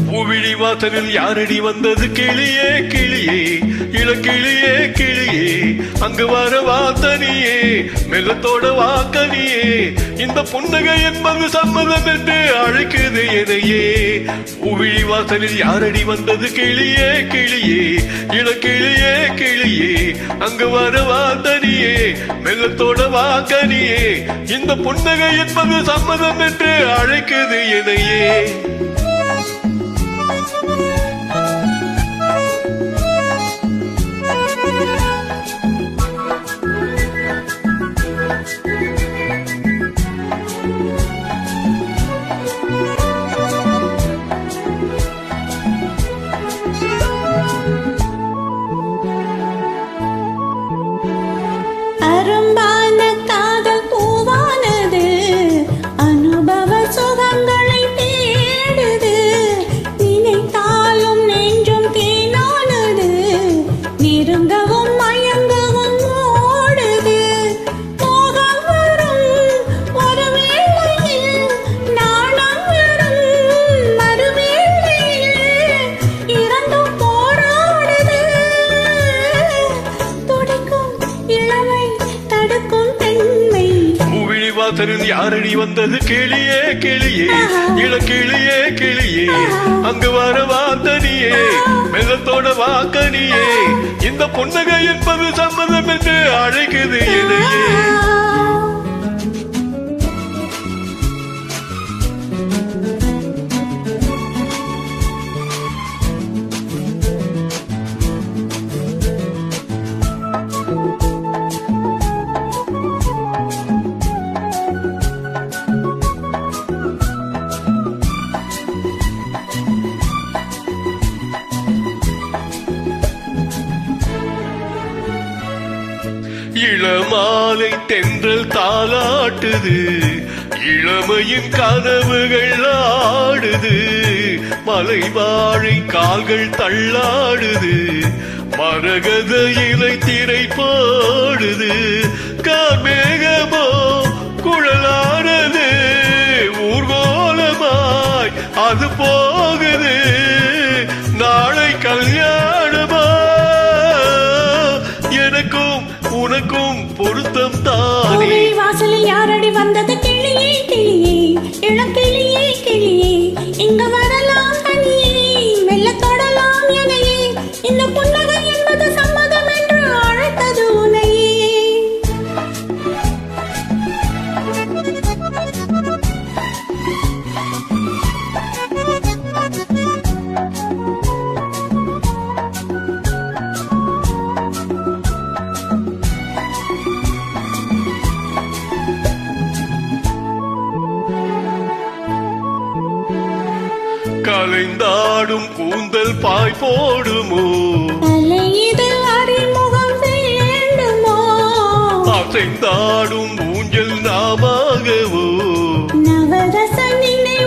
பூவிழி வாசலில் யாரடி வந்தது கிளியே கிளியே இளக்கிளியே கிளியே அங்கு வர வாத்தனியே மெல்லத்தோட வாக்கனியே இந்த புன்னகை என்பது சம்மதம் என்று அழைக்குது எதையே. பூவிழி வாசலில் யாரடி வந்தது கிளியே கிளியே இளக்கிளியே கிளியே அங்கு வர வாத்தனியே மெல்லத்தோட வாக்கனியே இந்த புன்னகை என்பது சம்மதம் என்று அழைக்குது எதையே. அரும்பான காதல் பூவானது அனுபவ சுகங்களை தேடுது நினைத்தாலும் நெஞ்சும் தேனானது நெருங்கவும் மயங்கவும் ஓடுது மோகம் வரும் ஒரு வேளையில் நாணம் வரும் மறுவேளையில் இரண்டும் போராடுது துடிக்கும் இளமை தடுக்கும் பெண்மை. பூவிழி வாசலில் யாரடி வந்தது கிளியே கிளியே இளக்கிளியே கிளியே அங்கு வர வாத்தனியே மெல்லத்தோட வாக்கனியே இந்த புன்னகை என்பது சம்மதம் என்று அழைக்குது எதையே. இளமாலை தென்றல் தாலாட்டுது இளமையின் கனவுகள் ஆடுது மலை வாழை கால்கள் தள்ளாடுது மரகத இலை திரை போடுது கார்மேகமோ குழலானது ஊர்கோலமாய் அது போகுது நாளை கல்யாணமா எனக்கும் உனக்கும் பொருத்தம் தானே. வாசலில் யாரடி வந்தது கிளியே கிளியே இளக்கிளியே கிளியே இங்கு வரலாம் தனியே மெல்ல தொடலாம் எனையே இந்த புன்னகை என்பது சம்மதம் என்று அழைத்தது உனையே. கலைந்தாடும் கூந்தல் பாய் போடுமோ அலையிதில் அறிமுகம் வேண்டுமோ அசைந்தாடும் ஊஞ்சல் நாமாகவோ நவரச நினைவு